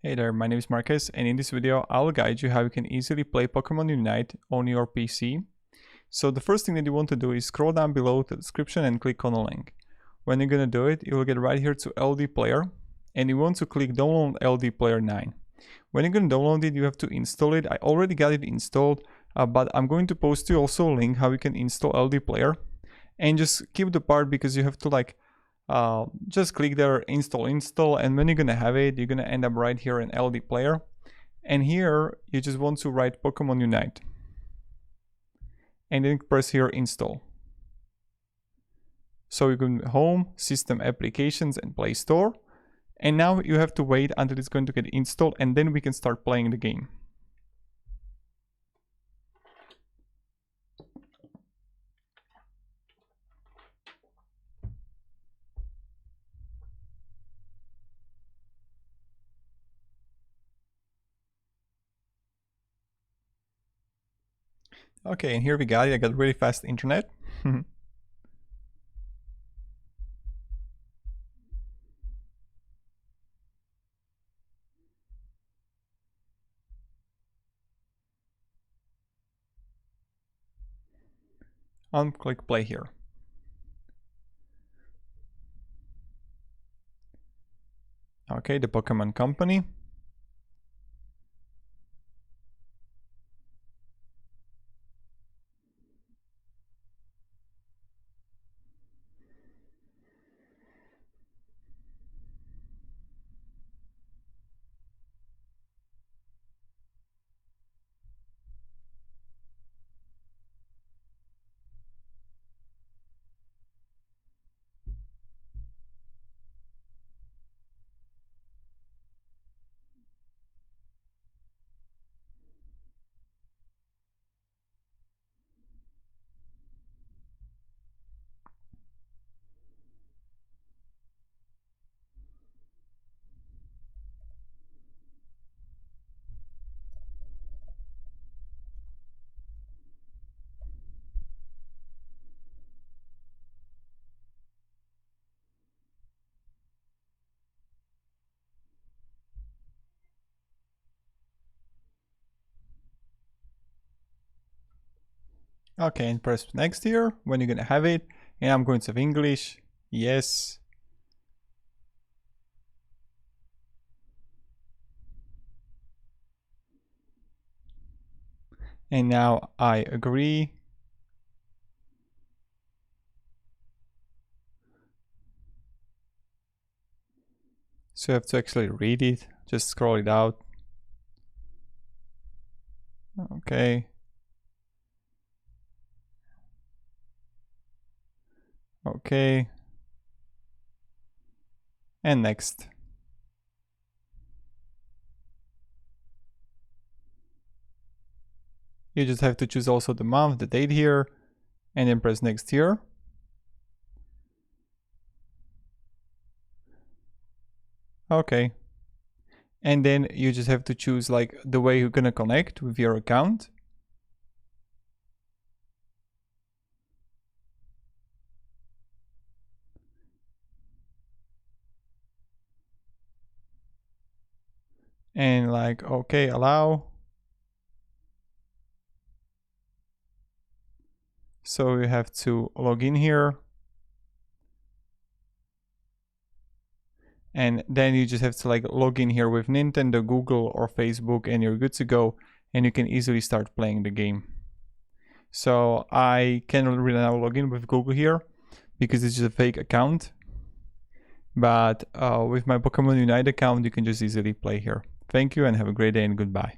Hey there, my name is Marcus, and in this video I'll guide you how you can easily play Pokemon Unite on your PC. So the first thing that you want to do is scroll down below the description and click on the link. When you're gonna do it, you will get right here to Ldplayer, and you want to click download Ldplayer 9. When you're gonna download it, you have to install it. I already got it installed, but I'm going to post you also a link how you can install Ldplayer, and just keep the part because you have to just click there, install, and when you're gonna have it, you're gonna end up right here in Ldplayer, and here you just want to write Pokemon Unite and then press here install. So you can home, system, applications, and Play Store, and now you have to wait until it's going to get installed, and then we can start playing the game. Okay, and here we got it. I got really fast internet. Click play here. Okay, the Pokemon Company. Okay, and press next here when you're gonna have it, and I'm going to have English. Yes. And now I agree. So you have to actually read it. Just scroll it out. Okay. Okay. And next. You just have to choose also the month, the date here, and then press next here. Okay. And then you just have to choose like the way you're gonna connect with your account. And like, okay, allow. So you have to log in here. And then you just have to like log in here with Nintendo, Google, or Facebook, and you're good to go, and you can easily start playing the game. So I cannot really now log in with Google here because it's just a fake account, but with my Pokemon Unite account you can just easily play here. Thank you and have a great day and goodbye.